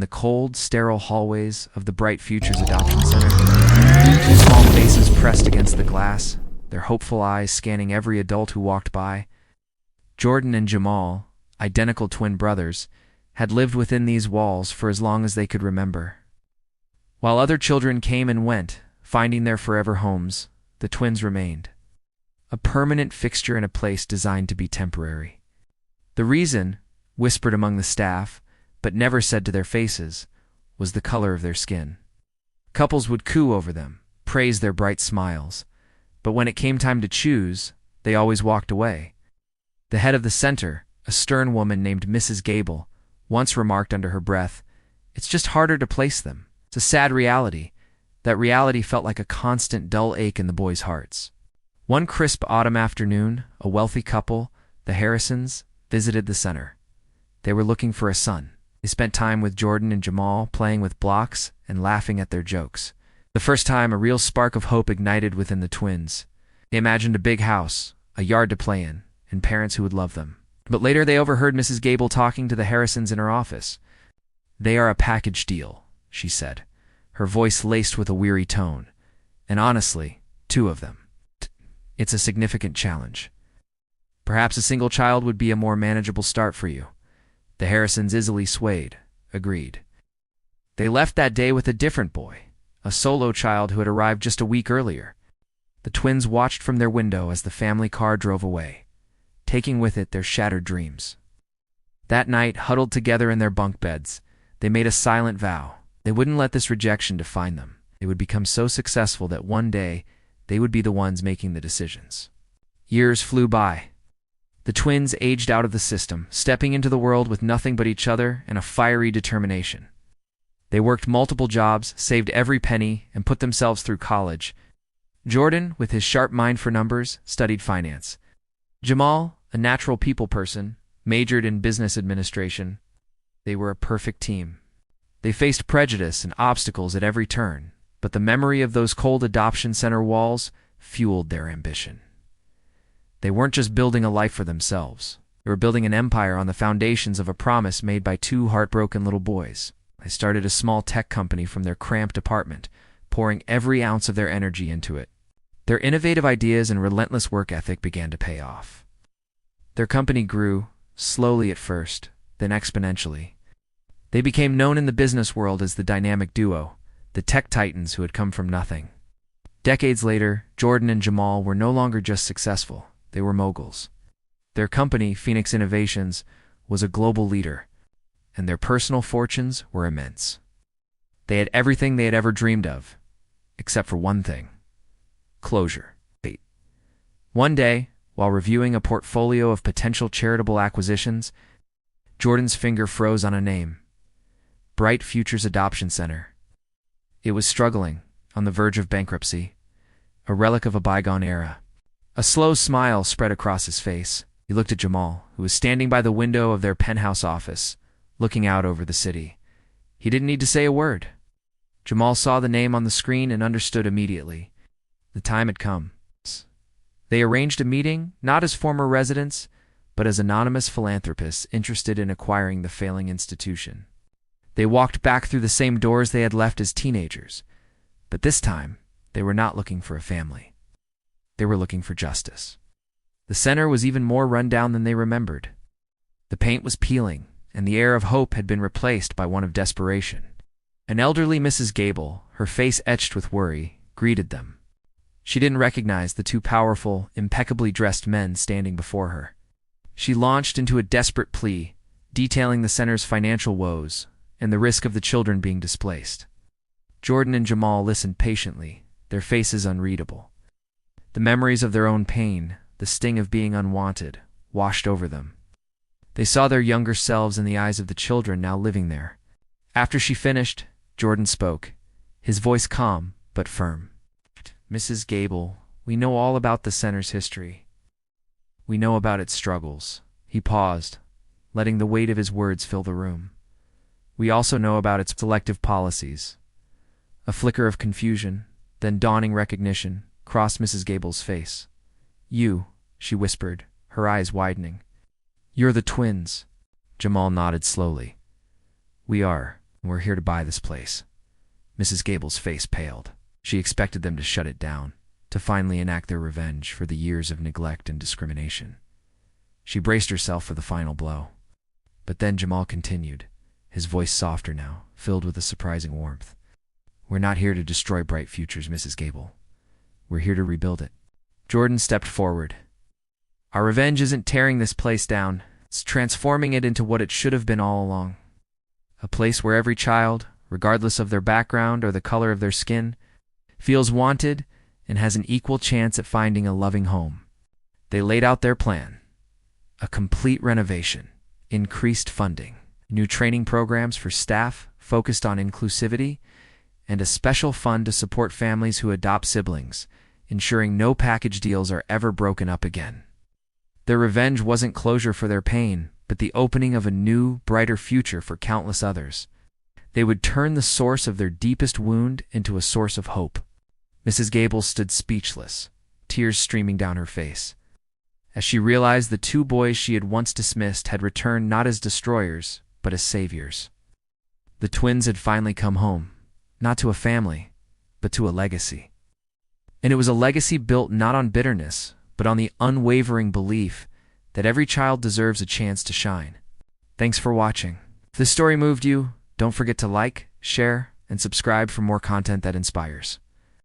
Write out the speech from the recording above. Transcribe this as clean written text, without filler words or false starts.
the cold, sterile hallways of the Bright Futures Adoption Center. Small faces pressed against the glass, their hopeful eyes scanning every adult who walked by. Jordan and Jamal, identical twin brothers, had lived within these walls for as long as they could remember. While other children came and went, finding their forever homes, the twins remained, a permanent fixture in a place designed to be temporary. The reason, whispered among the staff, but never said to their faces, was the color of their skin. Couples would coo over them, praise their bright smiles, but when it came time to choose, they always walked away. The head of the center, a stern woman named Mrs. Gable, once remarked under her breath, "It's just harder to place them." It's a sad reality. That reality felt like a constant dull ache in the boys' hearts. One crisp autumn afternoon, a wealthy couple, the Harrisons, visited the center. They were looking for a son. They spent time with Jordan and Jamal, playing with blocks and laughing at their jokes. The first time a real spark of hope ignited within the twins. They imagined a big house, a yard to play in, and parents who would love them. But later they overheard Mrs. Gable talking to the Harrisons in her office. "They are a package deal," she said, her voice laced with a weary tone. "And honestly, two of them. It's a significant challenge. Perhaps a single child would be a more manageable start for you." The Harrisons, easily swayed, agreed. They left that day with a different boy, a solo child who had arrived just a week earlier. The twins watched from their window as the family car drove away, taking with it their shattered dreams. That night, huddled together in their bunk beds, they made a silent vow. They wouldn't let this rejection define them. They would become so successful that one day they would be the ones making the decisions. Years flew by. The twins aged out of the system, stepping into the world with nothing but each other and a fiery determination. They worked multiple jobs, saved every penny, and put themselves through college. Jordan, with his sharp mind for numbers, studied finance. Jamal, a natural people person, majored in business administration. They were a perfect team. They faced prejudice and obstacles at every turn, but the memory of those cold adoption center walls fueled their ambition. They weren't just building a life for themselves. They were building an empire on the foundations of a promise made by two heartbroken little boys. They started a small tech company from their cramped apartment, pouring every ounce of their energy into it. Their innovative ideas and relentless work ethic began to pay off. Their company grew, slowly at first, then exponentially. They became known in the business world as the dynamic duo, the tech titans who had come from nothing. Decades later, Jordan and Jamal were no longer just successful. They were moguls. Their company, Phoenix Innovations, was a global leader, and their personal fortunes were immense. They had everything they had ever dreamed of, except for one thing: closure. One day, while reviewing a portfolio of potential charitable acquisitions, Jordan's finger froze on a name: Bright Futures Adoption Center. It was struggling, on the verge of bankruptcy, a relic of a bygone era. A slow smile spread across his face. He looked at Jamal, who was standing by the window of their penthouse office, looking out over the city. He didn't need to say a word. Jamal saw the name on the screen and understood immediately. The time had come. They arranged a meeting, not as former residents, but as anonymous philanthropists interested in acquiring the failing institution. They walked back through the same doors they had left as teenagers, but this time they were not looking for a family. They were looking for justice. The center was even more run down than they remembered. The paint was peeling, and the air of hope had been replaced by one of desperation. An elderly Mrs. Gable, her face etched with worry, greeted them. She didn't recognize the two powerful, impeccably dressed men standing before her. She launched into a desperate plea, detailing the center's financial woes and the risk of the children being displaced. Jordan and Jamal listened patiently, their faces unreadable. The memories of their own pain, the sting of being unwanted, washed over them. They saw their younger selves in the eyes of the children now living there. After she finished, Jordan spoke, his voice calm but firm. "Mrs. Gable, we know all about the center's history. We know about its struggles." He paused, letting the weight of his words fill the room. "We also know about its selective policies." A flicker of confusion, then dawning recognition, crossed Mrs. Gable's face. "You," she whispered, her eyes widening. "You're the twins." Jamal nodded slowly. "We are. We're here to buy this place." Mrs. Gable's face paled. She expected them to shut it down, to finally enact their revenge for the years of neglect and discrimination. She braced herself for the final blow. But then Jamal continued, his voice softer now, filled with a surprising warmth. "We're not here to destroy bright futures, Mrs. Gable. We're here to rebuild it." Jordan stepped forward. "Our revenge isn't tearing this place down. It's transforming it into what it should have been all along. A place where every child, regardless of their background or the color of their skin, feels wanted and has an equal chance at finding a loving home." They laid out their plan. A complete renovation, increased funding, new training programs for staff focused on inclusivity, and a special fund to support families who adopt siblings, ensuring no package deals are ever broken up again. Their revenge wasn't closure for their pain, but the opening of a new, brighter future for countless others. They would turn the source of their deepest wound into a source of hope. Mrs. Gable stood speechless, tears streaming down her face, as she realized the two boys she had once dismissed had returned not as destroyers, but as saviors. The twins had finally come home, not to a family, but to a legacy. And it was a legacy built not on bitterness, but on the unwavering belief that every child deserves a chance to shine. Thanks for watching. If this story moved you, don't forget to like, share, and subscribe for more content that inspires.